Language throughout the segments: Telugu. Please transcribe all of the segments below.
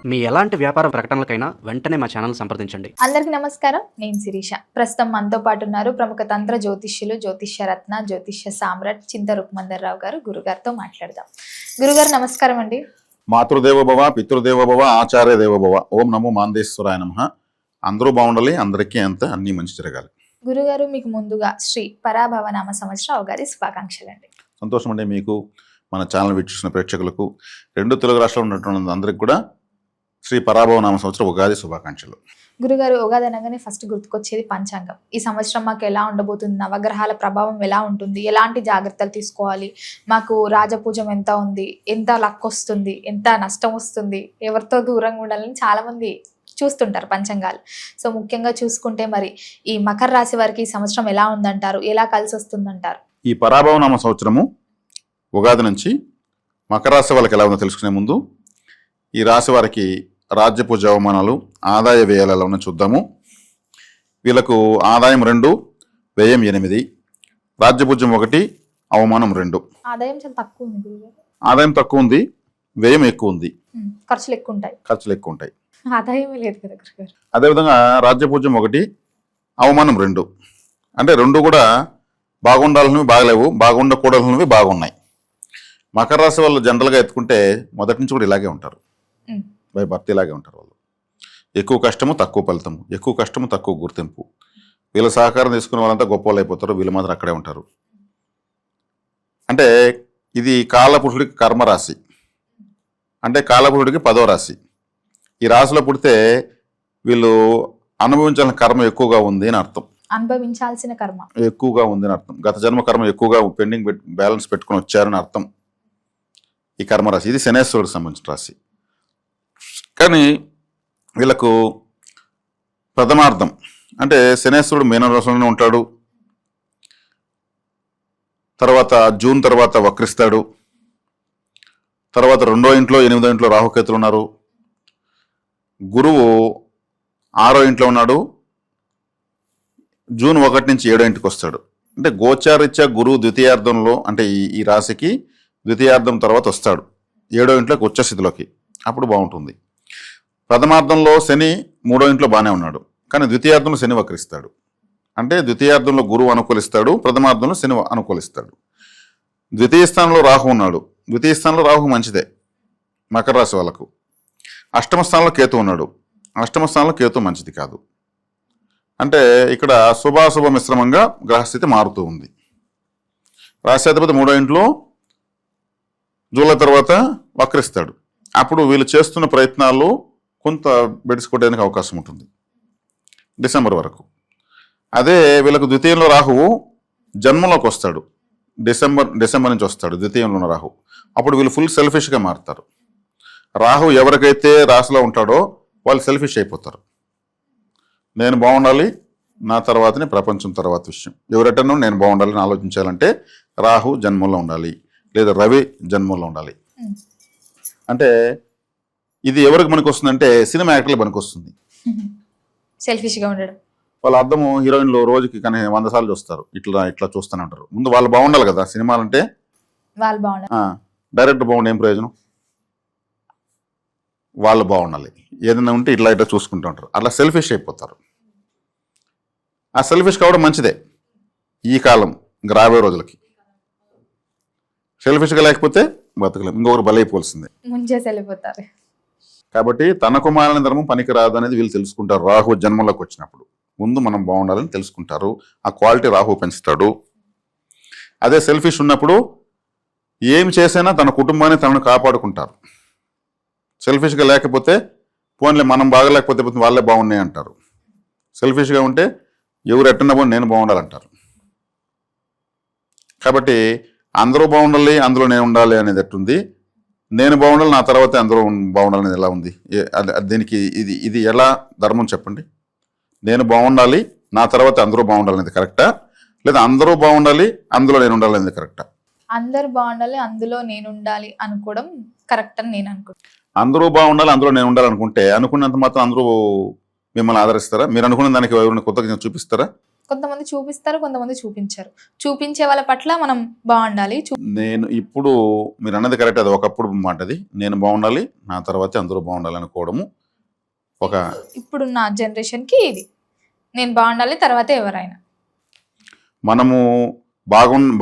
మీ ఎలాంటి వ్యాపార ప్రకటనలకైనా వెంటనే మా ఛానల్ సంప్రదించండి. అందరికీ నమస్కారం. నేను శిరీష. ప్రస్తుతం మనతో పాటు ఉన్నారు ప్రముఖ తంత్ర జ్యోతిష్యులు, జ్యోతిష్య రత్న, జ్యోతిష్య సామ్రాట్ చింత రుక్మందర్ రావు గారు. గురుగారితో మాట్లాడదాం. గురుగారు నమస్కారం అండి. మాతృదేవోభవ, పితృదేవోభవ, ఆచార్య దేవోభవ. ఓం నమో మాందేశ్వరాయ నమః. అందరూ బాగుండాలి, అందరికీ అంత అన్ని మంచి జరగాలి. గురుగారు, మీకు ముందుగా శ్రీ పరాభవ నామ సంవత్సర ఉగాది శుభాకాంక్షలు అండి. సంతోషం అండి. మీకు, మన ఛానల్ వీక్షిస్తున్న ప్రేక్షకులకు, రెండు తెలుగు రాష్ట్రాలు ఉన్నటువంటి అందరికి కూడా శ్రీ పరాభవ నామ సంవత్సర ఉగాది శుభాకాంక్షలు. గురుగారు, ఉగాది అనగానే ఫస్ట్ గుర్తుకొచ్చేది పంచాంగం. ఈ సంవత్సరం మాకు ఎలా ఉండబోతుంది, నవగ్రహాల ప్రభావం ఎలా ఉంటుంది, ఎలాంటి జాగ్రత్తలు తీసుకోవాలి, మాకు రాజపూజం ఎంత ఉంది, ఎంత లక్ వస్తుంది, ఎంత నష్టం వస్తుంది, ఎవరితో దూరంగా ఉండాలని చాలా మంది చూస్తుంటారు పంచాంగాలు. సో ముఖ్యంగా చూసుకుంటే మరి ఈ మకర రాశి వారికి ఈ సంవత్సరం ఎలా ఉందంటారు, ఎలా కలిసి వస్తుందంటారు? ఈ పరాభవ నామ సంవత్సరము ఉగాది నుంచి మకర రాశి వాళ్ళకి ఎలా ఉందో తెలుసుకునే ముందు ఈ రాశి వారికి రాజ్యపూజ అవమానాలు, ఆదాయ వ్యయాలు ఎలా ఉన్నాయో చూద్దాము. వీళ్ళకు ఆదాయం 2, వ్యయం 8, రాజ్యపూజ్యం 1, అవమానం 2. ఆదాయం చాలా తక్కువ ఉంది గురుగారు. ఆదాయం తక్కువ ఉంది, వ్యయం ఎక్కువ ఉంది, ఖర్చులు ఎక్కువ ఉంటాయి. ఆదాయమే లేదు కదా గురుగారు. అదేవిధంగా రాజ్యపూజ్యం 1, అవమానం 2. అంటే 2 కూడా బాగుండాలనివి బాగలేవు, బాగుండకూడనివి బాగున్నాయి. మకర రాశి వాళ్ళు జనరల్గా ఎత్తుకుంటే మొదటి నుంచి కూడా ఇలాగే ఉంటారు. బై బర్త్ ఇలాగే ఉంటారు. వాళ్ళు ఎక్కువ కష్టము తక్కువ ఫలితము, ఎక్కువ కష్టము తక్కువ గుర్తింపు. వీళ్ళ సహకారం తీసుకునే వాళ్ళంతా గొప్ప వాళ్ళు అయిపోతారు, వీళ్ళు మాత్రం అక్కడే ఉంటారు. అంటే ఇది కాలపురుషుడికి కర్మరాశి, అంటే కాలపురుషుడికి 10వ రాశి. ఈ రాశిలో పుడితే వీళ్ళు అనుభవించాల్సిన కర్మ ఎక్కువగా ఉంది అని అర్థం. అనుభవించాల్సిన కర్మ ఎక్కువగా ఉంది అని అర్థం. గత జన్మ కర్మ ఎక్కువగా పెండింగ్ బ్యాలెన్స్ పెట్టుకుని వచ్చారని అర్థం ఈ కర్మరాశి. ఇది శనేశ్వరుడికి సంబంధించిన రాశి. కానీ వీళ్ళకు ప్రథమార్థం అంటే శనేశ్వరుడు మీనరాశిలోనే ఉంటాడు. తర్వాత జూన్ తర్వాత వక్రిస్తాడు. తర్వాత 2వ ఇంట్లో 8వ ఇంట్లో రాహుకేతులు ఉన్నారు. గురువు 6వ ఇంట్లో ఉన్నాడు. జూన్ 1 నుంచి 7వ ఇంటికి వస్తాడు. అంటే గోచారీత్యా గురువు ద్వితీయార్థంలో, అంటే ఈ రాశికి ద్వితీయార్థం తర్వాత వస్తాడు 7వ ఇంట్లోకి, ఉచ్చ స్థితిలోకి. అప్పుడు బాగుంటుంది. ప్రథమార్థంలో శని 3వ ఇంట్లో బాగానే ఉన్నాడు, కానీ ద్వితీయార్థంలో శని వక్రిస్తాడు. అంటే ద్వితీయార్థంలో గురువు అనుకూలిస్తాడు, ప్రథమార్థంలో శని అనుకూలిస్తాడు. ద్వితీయ స్థానంలో రాహు ఉన్నాడు. ద్వితీయ స్థానంలో రాహు మంచిదే మకర రాశి వాళ్ళకు. అష్టమ స్థానంలో కేతు ఉన్నాడు. అష్టమ స్థానంలో కేతు మంచిది కాదు. అంటే ఇక్కడ శుభాశుభ మిశ్రమంగా గ్రహస్థితి మారుతూ ఉంది. రాశ్యాధిపతి 3వ ఇంట్లో జూలై తర్వాత వక్రిస్తాడు. అప్పుడు వీళ్ళు చేస్తున్న ప్రయత్నాలు కొంత బెడిసికొట్టడానికి అవకాశం ఉంటుంది డిసెంబర్ వరకు. అదే వీళ్ళకు ద్వితీయంలో రాహువు జన్మంలోకి వస్తాడు. డిసెంబర్ నుంచి వస్తాడు ద్వితీయంలో ఉన్న రాహు. అప్పుడు వీళ్ళు ఫుల్ సెల్ఫిష్గా మారుతారు. రాహు ఎవరికైతే రాశిలో ఉంటాడో వాళ్ళు సెల్ఫిష్ అయిపోతారు. నేను బాగుండాలి, నా తర్వాతనే ప్రపంచం తర్వాత విషయం. ఎవరెటనో నేను బాగుండాలని ఆలోచించాలంటే రాహు జన్మంలో ఉండాలి, లేదా రవి జన్మంలో ఉండాలి. అంటే ఇది ఎవరికి మనకు వస్తుందంటే సినిమా యాక్టర్లు మనకు వస్తుంది. సెల్ఫిష్గా ఉండడం. వాళ్ళ అర్థము హీరోయిన్లు రోజుకి కానీ 100 సార్లు చూస్తారు, ఇట్లా చూస్తూనే ఉంటారు. ముందు వాళ్ళు బాగుండాలి కదా. సినిమాలంటే వాళ్ళు బాగుండాలి, డైరెక్టర్ బాగుండే ఏం ప్రయోజనం? వాళ్ళు బాగుండాలి. ఏదైనా ఉంటే ఇట్లా చూసుకుంటూ ఉంటారు. అట్లా సెల్ఫిష్ అయిపోతారు. ఆ సెల్ఫిష్ కావడం మంచిదే ఈ కాలం, ఇంకా రాబోయే రోజులకి. సెల్ఫిష్గా లేకపోతే బతకలేం, ఇంకొకరు బలైపోవాల్సిందే, ముంచేసి వెళ్ళిపోతారు. కాబట్టి తన కుమారుని ధర్మం పనికిరాదు అనేది వీళ్ళు తెలుసుకుంటారు. రాహు జన్మంలోకి వచ్చినప్పుడు ముందు మనం బాగుండాలని తెలుసుకుంటారు. ఆ క్వాలిటీ రాహు పెంచుతాడు. అదే సెల్ఫిష్ ఉన్నప్పుడు ఏం చేసినా తన కుటుంబాన్ని తనను కాపాడుకుంటారు. సెల్ఫిష్గా లేకపోతే పోన్లే మనం బాగలేకపోతే వాళ్ళే బాగున్నాయి అంటారు. సెల్ఫిష్గా ఉంటే ఎవరు ఎట్టున్నా పోనీ నేను బాగుండాలంటారు. కాబట్టి అందరూ బాగుండాలి, అందులో నేను ఉండాలి అనేది ఎట్టుంది, నేను బాగుండాలి నా తర్వాత అందరూ బాగుండాలనేది ఎలా ఉంది? దీనికి ఇది ఎలా ధర్మం చెప్పండి? నేను బాగుండాలి, నా తర్వాత అందరూ బాగుండాలనేది కరెక్టా, లేదా అందరూ బాగుండాలి అందులో నేను ఉండాలి అనేది కరెక్టా? అందరూ బాగుండాలి అందులో నేను ఉండాలి అనుకోవడం కరెక్ట్ అని నేను అనుకుంటాను. అందరూ బాగుండాలి అందులో నేను ఉండాలనుకుంటే అనుకున్నంత మాత్రం అందరూ మిమ్మల్ని ఆదరిస్తారా? మీరు అనుకున్న దానికి ఎవరైనా కొత్తగా చూపిస్తారా? కొంతమంది చూపిస్తారు, కొంతమంది చూపించరు. చూపించే వాళ్ళ పట్ల మనం బాగుండాలి. నేను ఇప్పుడు మీరు అన్నది కరెక్ట్, అది ఒకప్పుడు మాటది. నేను బాగుండాలి, నా తర్వాతే అందరూ బాగుండాలి అనుకోవడము ఒక ఇప్పుడున్న జనరేషన్కి ఇది, నేను బాగుండాలి తర్వాతే ఎవరైనా. మనము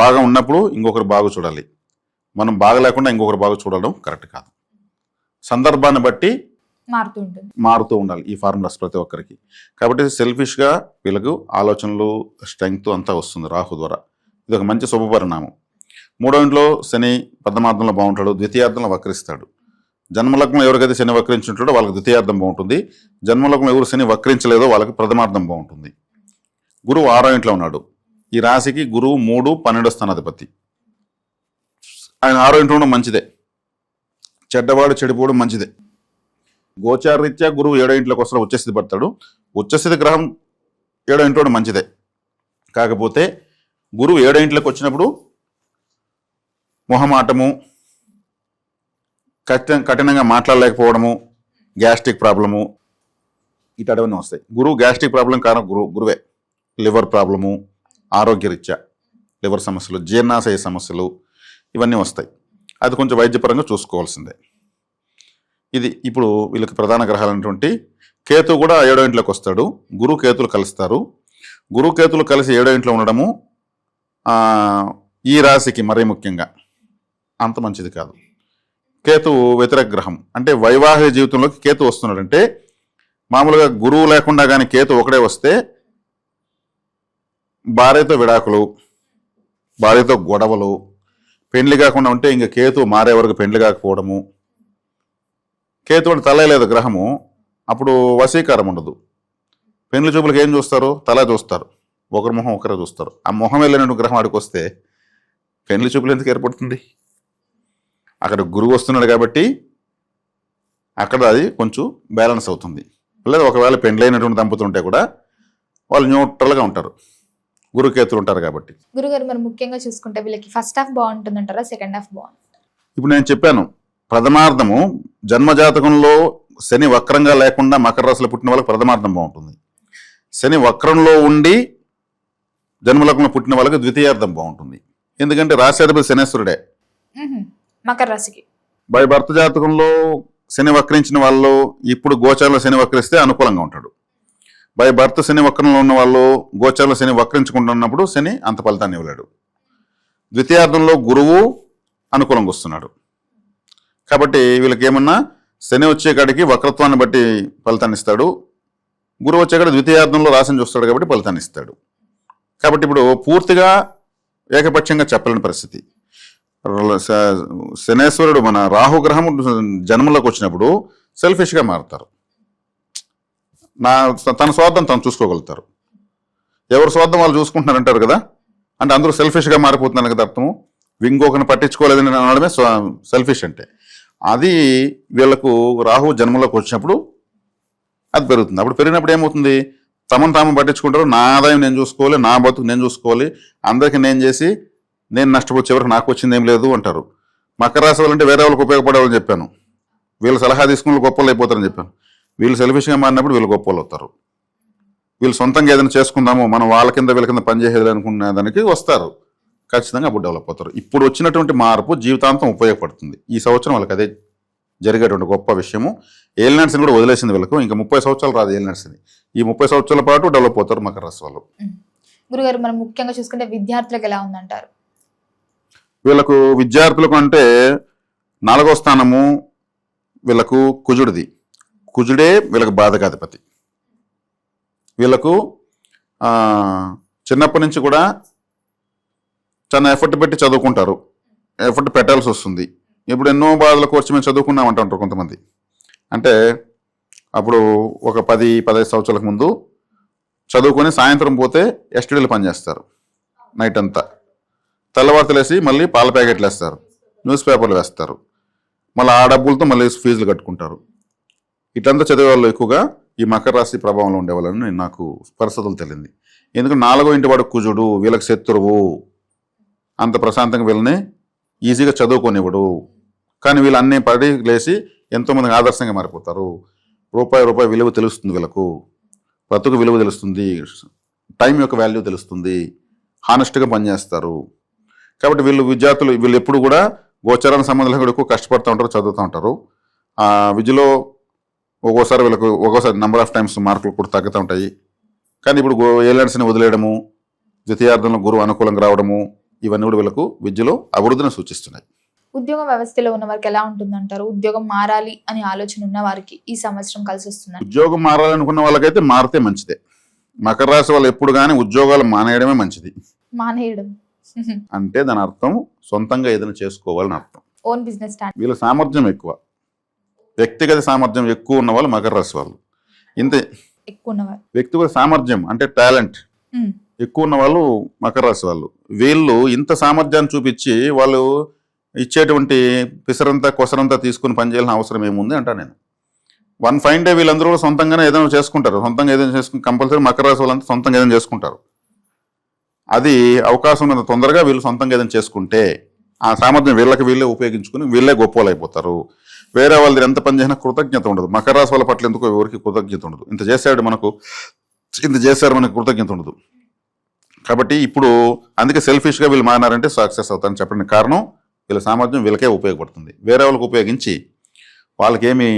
బాగా ఉన్నప్పుడు ఇంకొకరు బాగా చూడాలి, మనం బాగా లేకుండా ఇంకొకరు బాగా చూడడం కరెక్ట్ కాదు. సందర్భాన్ని బట్టి మారుతూ ఉండాలి ఈ ఫార్ములాస్ ప్రతి ఒక్కరికి. కాబట్టి సెల్ఫిష్గా వీళ్ళకు ఆలోచనలు స్ట్రెంగ్త్ అంతా వస్తుంది రాహు ద్వారా. ఇది ఒక మంచి శుభపరిణామం. 3వ ఇంట్లో శని ప్రథమార్థంలో బాగుంటాడు, ద్వితీయార్థంలో వక్రిస్తాడు. జన్మలగ్నం ఎవరికైతే శని వక్రించుంటాడో వాళ్ళకి ద్వితీయార్థం బాగుంటుంది. జన్మలగ్నం ఎవరు శని వక్రించలేదో వాళ్ళకి ప్రథమార్థం బాగుంటుంది. గురువు 6వ ఇంట్లో ఉన్నాడు. ఈ రాశికి గురువు 3, 12 స్థానాధిపతి. ఆయన 6వ ఇంట్లో ఉండడం మంచిదే, చెడ్డవాడు చెడిపోవడం మంచిదే. గోచారరీత్యా గురువు 7వ ఇంట్లోకి వస్తాడు, ఉచ్చస్థితి పడతాడు. ఉచ్చస్థితి గ్రహం 7వ ఇంట్లో మంచిదే. కాకపోతే గురువు 7వ ఇంట్లోకి వచ్చినప్పుడు మొహమాటము, కఠినంగా మాట్లాడలేకపోవడము, గ్యాస్ట్రిక్ ప్రాబ్లము ఇటవన్నీ వస్తాయి. గురువు గ్యాస్ట్రిక్ ప్రాబ్లం కారణం గురువే. లివర్ ప్రాబ్లము, ఆరోగ్యరీత్యా లివర్ సమస్యలు, జీర్ణాశయ సమస్యలు ఇవన్నీ వస్తాయి. అది కొంచెం వైద్యపరంగా చూసుకోవాల్సిందే. ఇది ఇప్పుడు వీళ్ళకి ప్రధాన గ్రహాలైనటువంటి కేతు కూడా 7వ ఇంట్లోకి వస్తాడు. గురు కేతులు కలుస్తారు. గురు కేతులు కలిసి 7వ ఇంట్లో ఉండడము ఈ రాశికి మరీ ముఖ్యంగా అంత మంచిది కాదు. కేతు వ్యతిరేక గ్రహం. అంటే వైవాహిక జీవితంలోకి కేతు వస్తున్నాడంటే, మామూలుగా గురువు లేకుండా కానీ కేతు ఒకడే వస్తే భార్యతో విడాకులు, భార్యతో గొడవలు, పెండ్లి కాకుండా ఉంటే ఇంకా కేతు మారే వరకు పెండ్లి కాకపోవడము. కేతు అంటే తల లేదు గ్రహము, అప్పుడు వశీకారం ఉండదు. పెండ్లి చూపులకు ఏం చూస్తారు? తల చూస్తారు, ఒకరి మొహం ఒకరే చూస్తారు. ఆ మొహం వెళ్ళినట్టు గ్రహం ఆడికి వస్తే పెండ్లి చూపులు ఎందుకు ఏర్పడుతుంది? అక్కడ గురువు వస్తున్నాడు కాబట్టి అక్కడ అది కొంచెం బ్యాలెన్స్ అవుతుంది. లేదా ఒకవేళ పెండ్లైనటువంటి దంపతులు ఉంటే కూడా వాళ్ళు న్యూట్రల్గా ఉంటారు, గురుకేతులు ఉంటారు కాబట్టి. గురుగారు మరి ముఖ్యంగా చూసుకుంటే వీళ్ళకి ఫస్ట్ హాఫ్ బాగుంటుందంటారా, సెకండ్ హాఫ్ బాగుంటుంది? ఇప్పుడు నేను చెప్పాను, ప్రథమార్థము జన్మజాతకంలో శని వక్రంగా లేకుండా మకర రాశిలో పుట్టిన వాళ్ళకి ప్రథమార్థం బాగుంటుంది. శని వక్రంలో ఉండి జన్మలగ్నంలో పుట్టిన వాళ్ళకి ద్వితీయార్థం బాగుంటుంది. ఎందుకంటే రాశ్యాధిపతి శనేశ్వరుడే. మకర రాశికి బై భర్త జాతకంలో శని వక్రించిన వాళ్ళు ఇప్పుడు గోచారంలో శని వక్రిస్తే అనుకూలంగా ఉంటాడు. బై భర్త శని వక్రంలో ఉన్న వాళ్ళు గోచారంలో శని వక్రించుకుంటున్నప్పుడు శని అంత ఫలితాన్ని ఇవ్వలేడు. ద్వితీయార్థంలో గురువు అనుకూలంగా వస్తున్నాడు కాబట్టి వీళ్ళకి ఏమన్నా శని వచ్చే కాడికి వక్రత్వాన్ని బట్టి ఫలితాన్ని ఇస్తాడు, గురువు వచ్చే కాడికి ద్వితీయార్థంలో రాశిని చూస్తాడు కాబట్టి ఫలితాన్ని ఇస్తాడు. కాబట్టి ఇప్పుడు పూర్తిగా ఏకపక్షంగా చెప్పలేని పరిస్థితి. శనేశ్వరుడు మన రాహుగ్రహం జన్మలోకి వచ్చినప్పుడు సెల్ఫిష్గా మారుతారు. తన స్వార్థం తను చూసుకోగలుగుతారు. ఎవరు స్వార్థం వాళ్ళు చూసుకుంటున్నారంటారు కదా, అంటే అందరూ సెల్ఫిష్గా మారిపోతున్నారు కదా అర్థము. ఇంకొకరిని పట్టించుకోలేదని అనడమే సెల్ఫిష్ అంటే. అది వీళ్ళకు రాహు జన్మలోకి వచ్చినప్పుడు అది పెరుగుతుంది. అప్పుడు పెరిగినప్పుడు ఏమవుతుంది, తమను తాము పట్టించుకుంటారు. నా ఆదాయం నేను చూసుకోవాలి, నా బతుకు నేను చూసుకోవాలి, అందరికీ నేను చేసి నేను నష్టపోతే ఎవరికి నాకు వచ్చింది ఏం లేదు అంటారు. మకర రాశి వాళ్ళంటే వేరే వాళ్ళకి ఉపయోగపడేవాళ్ళని చెప్పాను, వీళ్ళు సలహా తీసుకుని గొప్పలు అయిపోతారని చెప్పాను. వీళ్ళు సెల్ఫిష్గా మారినప్పుడు వీళ్ళు గొప్పలు అవుతారు. వీళ్ళు సొంతంగా ఏదైనా చేసుకుందాము, మనం వాళ్ళ కింద వీళ్ళ కింద పనిచేసేది అనుకునే దానికి వస్తారు, ఖచ్చితంగా అప్పుడు డెవలప్ అవుతారు. ఇప్పుడు వచ్చినటువంటి మార్పు జీవితాంతం ఉపయోగపడుతుంది. ఈ సంవత్సరం వాళ్ళకి అదే జరిగేటువంటి గొప్ప విషయము. ఏలినాడ్స్ని కూడా వదిలేసింది వీళ్ళకు. ఇంకా 30 సంవత్సరాలు రాదు ఏలినాడ్స్ని. ఈ 30 సంవత్సరాల పాటు డెవలప్ అవుతారు మకర రాశి వాళ్ళు. గురుగారు మనం ముఖ్యంగా చూసుకుంటే విద్యార్థులకు ఎలా ఉందంటారు? వీళ్ళకు విద్యార్థులకు అంటే 4వ స్థానము వీళ్ళకు కుజుడిది. కుజుడే వీళ్ళకు బాధకాధిపతి. వీళ్ళకు చిన్నప్పటి నుంచి కూడా చాలా ఎఫర్ట్ పెట్టి చదువుకుంటారు, ఎఫర్ట్ పెట్టాల్సి వస్తుంది. ఇప్పుడు ఎన్నో బాధల కోర్చి మేము చదువుకున్నామంటారు కొంతమంది. అంటే అప్పుడు ఒక 10-15 సంవత్సరాలకు ముందు చదువుకొని సాయంత్రం పోతే ఎస్టీడీలు పనిచేస్తారు, నైట్ అంతా తెల్లవారుతలు వేసి మళ్ళీ పాల ప్యాకెట్లు వేస్తారు, న్యూస్ పేపర్లు వేస్తారు, మళ్ళీ ఆ డబ్బులతో మళ్ళీ ఫీజులు కట్టుకుంటారు. ఇట్లంతా చదివే వాళ్ళు ఎక్కువగా ఈ మకర రాశి ప్రభావంలో ఉండేవాళ్ళని నాకు పరిస్థితులు తెలియంది. ఎందుకంటే 4వ ఇంటి వాడు కుజుడు, వీళ్ళకి శత్రువు, అంత ప్రశాంతంగా వీళ్ళని ఈజీగా చదువుకొనివ్వడు. కానీ వీళ్ళు అన్నీ పడి లేచి ఎంతోమందికి ఆదర్శంగా మారిపోతారు. రూపాయి విలువ తెలుస్తుంది, వీళ్ళకు బ్రతుకు విలువ తెలుస్తుంది, టైం యొక్క వాల్యూ తెలుస్తుంది, హానెస్ట్గా పనిచేస్తారు. కాబట్టి విద్యార్థులు ఎప్పుడు కూడా గోచరానికి సంబంధంలో కూడా ఎక్కువ కష్టపడుతూ ఉంటారు, చదువుతూ ఉంటారు. విద్యలో ఒక్కోసారి నెంబర్ ఆఫ్ టైమ్స్ మార్కులు కూడా తగ్గుతూ ఉంటాయి. కానీ ఇప్పుడు ఏలియన్స్ని వదిలేయడము, ద్వితీయార్థంలో గురువు అనుకూలంగా రావడము, ఇవన్నీ కూడా వీళ్ళకు విద్యలో అభివృద్ధిని సూచిస్తున్నాయి. ఉద్యోగ వ్యవస్థలో ఉన్న వారికి ఎలా ఉంటుందంటారు? ఉద్యోగం మారాలి అని ఆలోచన ఉన్న వారికి ఈ సంవత్సరం కలిసి వస్తుంది? ఉద్యోగం మారాలనుకున్న వాళ్ళకైతే మారితే మంచిదే. మకర రాశి వాళ్ళు ఎప్పుడు కానీ ఉద్యోగాలు మానేయడమే మంచిది. మానేయడం అంటే దాని అర్థం సొంతంగా ఏదైనా చేసుకోవాలని అర్థం. Own business start. వీళ్ళ సామర్థ్యం ఎక్కువ, వ్యక్తిగత సామర్థ్యం ఎక్కువ ఉన్న వాళ్ళు మకర రాశి వాళ్ళు. ఇంత ఎక్కువ ఉన్నవారు వ్యక్తిగత సామర్థ్యం అంటే టాలెంట్ ఎక్కువ ఉన్న వాళ్ళు మకర రాశి వాళ్ళు. వీళ్ళు ఇంత సామర్థ్యాన్ని చూపించి వాళ్ళు ఇచ్చేటువంటి పిసరంతా కొసరంతా తీసుకుని పనిచేయాల్సిన అవసరం ఏముంది అంటా నేను. వన్ ఫైన్ డే వీళ్ళందరూ కూడా సొంతంగానే ఏదైనా చేసుకుంటారు. సొంతంగా ఏదైనా చేసుకుని కంపల్సరీ మకర రాశి వాళ్ళంతా సొంతంగా ఏదైనా చేసుకుంటారు. అది అవకాశం ఉన్నంత తొందరగా వీళ్ళు సొంతంగా ఏదైనా చేసుకుంటే ఆ సామర్థ్యం వీళ్ళే ఉపయోగించుకుని వీళ్ళే గొప్పలు అయిపోతారు. వేరే వాళ్ళది ఎంత పని చేసినా కృతజ్ఞత ఉండదు. మకర రాశి వాళ్ళ పట్ల ఎందుకు ఎవరికి కృతజ్ఞత ఉండదు. ఇంత చేశారు మనకు కృతజ్ఞత ఉండదు. కాబట్టి ఇప్పుడు అందుకే సెల్ఫిష్గా వీళ్ళు మారినారంటే సక్సెస్ అవుతారని చెప్పడానికి కారణం వీళ్ళ సామర్థ్యం వీళ్ళకే ఉపయోగపడుతుంది. వేరే వాళ్ళకి ఉపయోగించి వాళ్ళకేమి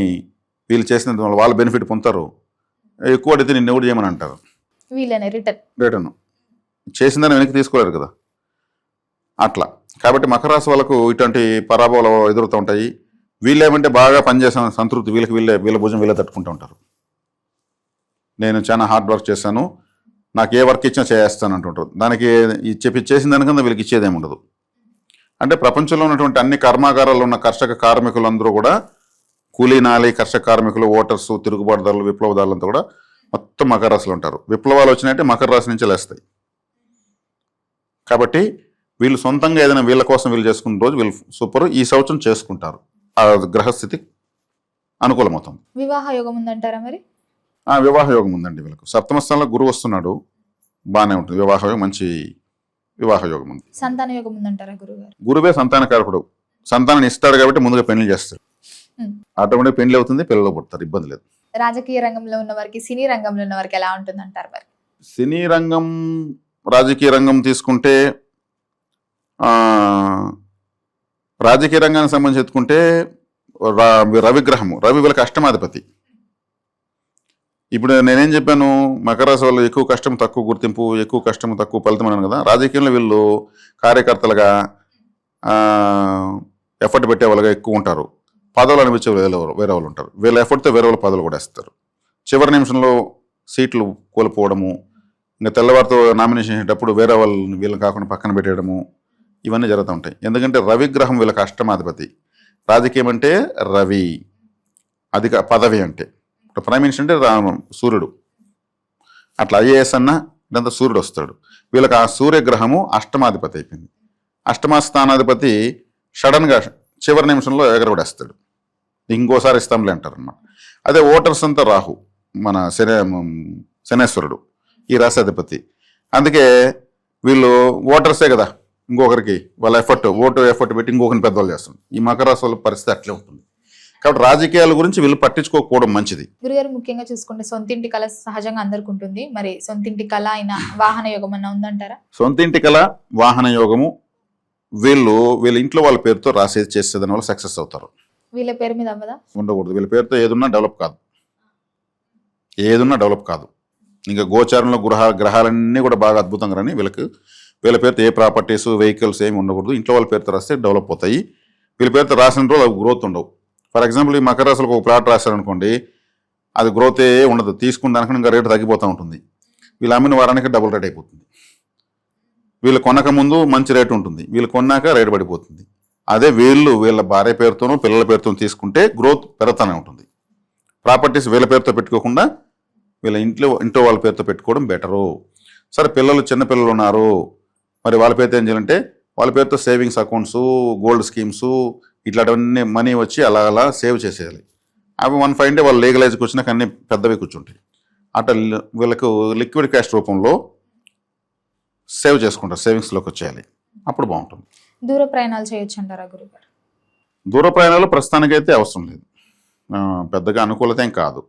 వీళ్ళు చేసినందు వల్ల వాళ్ళ బెనిఫిట్ పొందుతారు. ఎక్కువ అడిగితే నిన్ను ఎవడు చేయమని అంటారు. వీళ్ళనే రిటర్న్ చేసిందని వెనక్కి తీసుకోలేరు కదా అట్లా. కాబట్టి మకర రాశి వాళ్ళకు ఇటువంటి పరాభవాలు ఎదురుతూ ఉంటాయి. వీళ్ళేమంటే బాగా పనిచేసిన సంతృప్తి వీళ్ళ భుజం వీళ్ళే తట్టుకుంటూ ఉంటారు. నేను చాలా హార్డ్ వర్క్ చేశాను, నాకు ఏ వర్క్ ఇచ్చినా చేస్తాను అంటుంటారు. దానికి చేసిన దానికన్నా వీళ్ళకి ఇచ్చేదేమి ఉండదు. అంటే ప్రపంచంలో ఉన్నటువంటి అన్ని కర్మాగారాల్లో ఉన్న కర్షక కార్మికులందరూ కూడా కూలీనాలి కర్షక కార్మికులు, ఓటర్స్, తిరుగుబాటుదారులు, విప్లవదారులంతా కూడా మొత్తం మకర రాశిలో ఉంటారు. విప్లవాలు వచ్చినాయంటే మకర రాశి నుంచి లేస్తాయి. కాబట్టి వీళ్ళు సొంతంగా ఏదైనా వీళ్ళ కోసం వీళ్ళు చేసుకున్న రోజు వీళ్ళు సూపర్. ఈ సంవత్సరం చేసుకుంటారు. ఆ గ్రహస్థితి అనుకూలమవుతుంది. వివాహ యోగం ఉందంటారా మరి? వివాహ యోగం ఉందండి వీళ్ళకు. సప్తమ స్థానంలో గురువు వస్తున్నాడు, బాగానే ఉంటుంది. వివాహ యోగం మంచి వివాహ యోగం ఉంది. సంతాన యోగం ఉందంటారా గురుగారు? గురువే సంతానకారకుడు. సంతానాన్ని ఇస్తాడు కాబట్టి ముందుగా పెళ్లి చేస్తాడు. ఆటోమేటిక్ పెళ్లి అవుతుంది, పిల్లలు పుడతారు, ఇబ్బంది లేదు. రాజకీయ రంగంలో ఉన్న వారికి, సినీ రంగంలో ఉన్న వారికి ఎలా ఉంటుంది అంటారు మరి? సినీ రంగం, రాజకీయ రంగం తీసుకుంటే రాజకీయ రంగానికి సంబంధించి ఎత్తుకుంటే రవి వీళ్ళకి అష్టమాధిపతి. ఇప్పుడు నేనేం చెప్పాను, మకర రాశి వాళ్ళు ఎక్కువ కష్టం తక్కువ గుర్తింపు, ఎక్కువ కష్టం తక్కువ ఫలితం అన్నాను కదా. రాజకీయంలో వీళ్ళు కార్యకర్తలుగా ఎఫర్ట్ పెట్టే వాళ్ళగా ఎక్కువ ఉంటారు. పదవులు అనిపించే వేరే వాళ్ళు ఉంటారు. వీళ్ళ ఎఫర్ట్తో వేరే వాళ్ళు పదవులు కూడా ఇస్తారు. చివరి నిమిషంలో సీట్లు కోల్పోవడము, ఇంకా తెల్లవారితో నామినేషన్ చేసేటప్పుడు వేరే వాళ్ళని వీళ్ళని కాకుండా పక్కన పెట్టేయడము, ఇవన్నీ జరుగుతూ ఉంటాయి. ఎందుకంటే రవి గ్రహం వీళ్ళకి అష్టమాధిపతి. రాజకీయం అంటే రవి, అధిక పదవి అంటే ప్రైమ్ మినిస్టర్ అంటే సూర్యుడు. అట్లా ఐఏఎస్ అన్న ఇదంతా సూర్యుడు వస్తాడు. వీళ్ళకి ఆ సూర్యగ్రహము అష్టమాధిపతి అయిపోయింది. అష్టమ స్థానాధిపతి సడన్గా చివరి నిమిషంలో ఎగరబడేస్తాడు. ఇంకోసారి ఇస్తాంలే అంటారు అనమాట. అదే ఓటర్స్ అంతా రాహు, మన శనేశ్వరుడు, ఈ రాశాధిపతి. అందుకే వీళ్ళు ఓటర్సే కదా, ఇంకొకరికి వాళ్ళ ఎఫర్ట్ పెట్టి ఇంకొకరిని పెద్దవాళ్ళు చేస్తారు. ఈ మకర రాశి వాళ్ళ పరిస్థితి అట్లే ఉంటుంది. కాబట్టి రాజకీయాల గురించి వీళ్ళు పట్టించుకోకపోవడం మంచిది. గురుగారు, ముఖ్యంగా చూసుకుంటే సొంతింటి కళ సహజంగా అందరికి ఉంటుంది. మరి సొంతింటి కళ అయిన వాహన యోగం అన్న ఉందంటారా? సొంతింటి కళ, వాహన యోగము వీళ్ళ ఇంట్లో వాళ్ళ పేరుతో రాసేది చేసేదాని వల్ల సక్సెస్ అవుతారు. వీళ్ళ పేరు మీద అవ్వదా? ఉండకూడదు. వీళ్ళ పేరుతో ఏదున్నా డెవలప్ కాదు. ఇంకా గోచారంలో గ్రహాలన్నీ కూడా బాగా అద్భుతంగా రాని వీళ్ళ పేరుతో ఏ ప్రాపర్టీస్, వెహికల్స్ ఏమి ఉండకూడదు. ఇంట్లో వాళ్ళ పేరుతో రాస్తే డెవలప్ అవుతాయి. వీళ్ళ పేరుతో రాసిన రోజు అవి గ్రోత్ ఉండవు. ఫర్ ఎగ్జాంపుల్ ఈ మకర రాశులకు ఒక ప్లాట్ రాశారనుకోండి, అది గ్రోత్ ఏ ఉండదు. తీసుకున్న దానికన్నా ఇంకా రేటు తగ్గిపోతూ ఉంటుంది. వీళ్ళు అమ్మిన వారానికి డబుల్ రేట్ అయిపోతుంది. వీళ్ళు కొనక ముందు మంచి రేటు ఉంటుంది, వీళ్ళు కొన్నాక రేటు పడిపోతుంది. అదే వీళ్ళ భార్య పేరుతోనూ పిల్లల పేరుతో తీసుకుంటే గ్రోత్ పెరుగుతూనే ఉంటుంది. ప్రాపర్టీస్ వీళ్ళ పేరుతో పెట్టుకోకుండా వీళ్ళ ఇంట్లో వాళ్ళ పేరుతో పెట్టుకోవడం బెటరు. సరే, చిన్న పిల్లలు ఉన్నారు, మరి వాళ్ళ పేరుతో ఏం చేయాలంటే వాళ్ళ పేరుతో సేవింగ్స్ అకౌంట్స్, గోల్డ్ స్కీమ్స్, ఇట్లాంటివన్నీ మనీ వచ్చి అలా సేవ్ చేసేయాలి. అవి 1 ఫైన్ డే వాళ్ళు లీగలైజ్కి వచ్చినాక అన్నీ పెద్దవి కూర్చుంటాయి. అట్లా వీళ్ళకు లిక్విడ్ క్యాష్ రూపంలో సేవ్ చేసుకుంటారు, సేవింగ్స్లోకి వచ్చేయాలి. అప్పుడు బాగుంటుంది. దూర ప్రయాణాలు చేయొచ్చు అంటారా గురుగారు? దూర ప్రయాణాలు ప్రస్తుతానికైతే అవసరం లేదు. పెద్దగా అనుకూలత ఏం కాదు.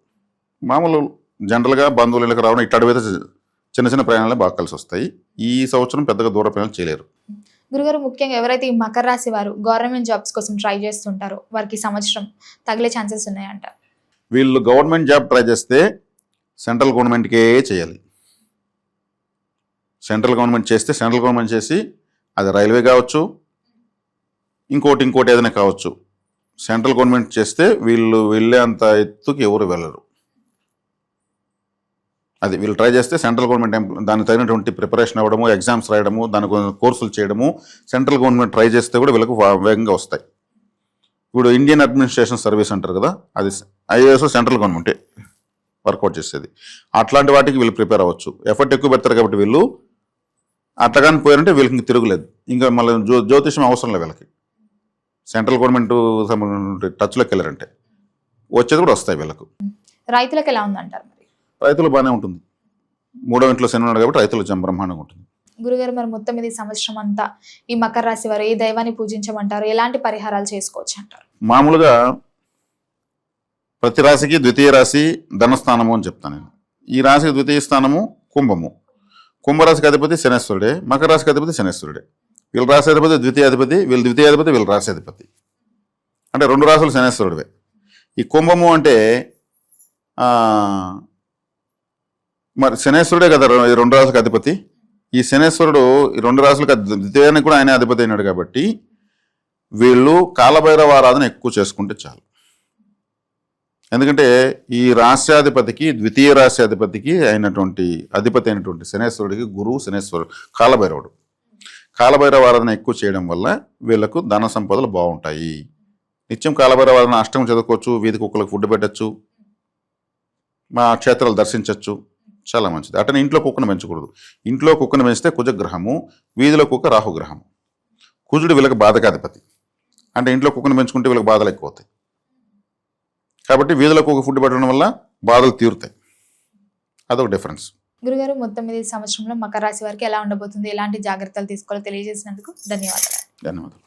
మామూలు జనరల్గా బంధువులకు రావడం ఇట్లాంటివైతే చిన్న చిన్న ప్రయాణాలు బాగా కలిసి వస్తాయి. ఈ సంవత్సరం పెద్దగా దూర ప్రయాణాలు చేయలేరు. గురుగారు ముఖ్యంగా ఎవరైతే ఈ మకర రాశి వారు గవర్నమెంట్ జాబ్స్ కోసం ట్రై చేస్తుంటారో వారికి ఈ సంవత్సరం తగిలే ఛాన్సెస్ ఉన్నాయంట. వీళ్ళు గవర్నమెంట్ జాబ్ ట్రై చేస్తే సెంట్రల్ గవర్నమెంట్కే చేయాలి. సెంట్రల్ గవర్నమెంట్ చేస్తే సెంట్రల్ గవర్నమెంట్ చేసి అది రైల్వే కావచ్చు, ఇంకోటి ఏదైనా కావచ్చు. సెంట్రల్ గవర్నమెంట్ చేస్తే వీళ్ళు వెళ్ళే అంత ఎత్తుకి ఎవరు వెళ్ళరు. అది వీళ్ళు ట్రై చేస్తే సెంట్రల్ గవర్నమెంట్ దానికి తగినటువంటి ప్రిపరేషన్ అవ్వడము, ఎగ్జామ్స్ రాయడము, దానికి కోర్సులు చేయడము, సెంట్రల్ గవర్నమెంట్ ట్రై చేస్తే కూడా వీళ్ళకు వేగంగా వస్తాయి. ఇప్పుడు ఇండియన్ అడ్మినిస్ట్రేషన్ సర్వీస్ అంటారు కదా, అది ఐఏఎస్ సెంట్రల్ గవర్నమెంటే వర్కౌట్ చేసేది. అట్లాంటి వాటికి వీళ్ళు ప్రిపేర్ అవ్వచ్చు. ఎఫర్ట్ ఎక్కువ పెడతారు కాబట్టి వీళ్ళు అట్లా పోయారంటే వీళ్ళకి ఇంక తిరుగులేదు. ఇంకా మళ్ళీ జ్యోతిషం అవసరం లేదు వీళ్ళకి. సెంట్రల్ గవర్నమెంట్ టచ్లోకి వెళ్ళారంటే వచ్చేది కూడా వస్తాయి వీళ్ళకు. రైతులకు ఎలా ఉందంటారు? మరి రైతులు బాగానే ఉంటుంది. 3వ ఇంట్లో శని ఉన్నాడు కాబట్టి రైతులు బ్రహ్మాండంగా ఉంటుంది. గురుగారు మరి మొత్తం ఇది సంవత్సరం అంతా ఈ మకర రాశి వారు ఏ దైవాన్ని పూజించమంటారు, ఎలాంటి పరిహారాలు చేసుకోవచ్చు అంటారు? మామూలుగా ప్రతి రాశికి ద్వితీయ రాశి ధనస్థానము అని చెప్తాను నేను. ఈ రాశికి ద్వితీయ స్థానము కుంభము. కుంభరాశికి అధిపతి శనేశ్వరుడే, మకర రాశికి అధిపతి శనేశ్వరుడే. వీళ్ళ రాశి అధిపతి ద్వితీయాధిపతి, వీళ్ళ ద్వితీయాధిపతి వీళ్ళ రాశి అధిపతి. అంటే 2 రాశులు శనేశ్వరుడివే. ఈ కుంభము అంటే మరి శనేశ్వరుడే కదా ఈ 2 రాశులకు అధిపతి. ఈ శనేశ్వరుడు ఈ 2 రాశులకు ద్వితీయానికి కూడా ఆయనే అధిపతి అయినాడు కాబట్టి వీళ్ళు కాలభైరవ ఆరాధన ఎక్కువ చేసుకుంటే చాలు. ఎందుకంటే ఈ రాశ్యాధిపతికి ద్వితీయ రాశ్యాధిపతికి అయినటువంటి అధిపతి అయినటువంటి శనేశ్వరుడికి గురువు శనేశ్వరుడు కాలభైరవుడు. కాలభైరవ ఆరాధన ఎక్కువ చేయడం వల్ల వీళ్ళకు ధన సంపదలు బాగుంటాయి. నిత్యం కాలభైరవ ఆరాధన అష్టం చదువుకోవచ్చు, వీధి కుక్కలకు ఫుడ్ పెట్టచ్చు, మా క్షేత్రాలు దర్శించవచ్చు, చాలా మంచిది. అటనే ఇంట్లో కుక్కను పెంచకూడదు. ఇంట్లో కుక్కను పెంచితే కుజగ్రహము, వీధిలో కుక్క రాహుగ్రహము. కుజుడు వీళ్ళకి బాధకాధిపతి. అంటే ఇంట్లో కుక్కను పెంచుకుంటే వీళ్ళకి బాధలు ఎక్కువ అవుతాయి. కాబట్టి వీధిలో కుక్క ఫుడ్ పెట్టడం వల్ల బాధలు తీరుతాయి. అదొక డిఫరెన్స్. గురుగారు మొత్తం ఇది సంవత్సరంలో మకర రాశి వారికి ఎలా ఉండబోతుంది, ఎలాంటి జాగ్రత్తలు తీసుకోవాలో తెలియజేసినందుకు ధన్యవాదాలు. ధన్యవాదాలు.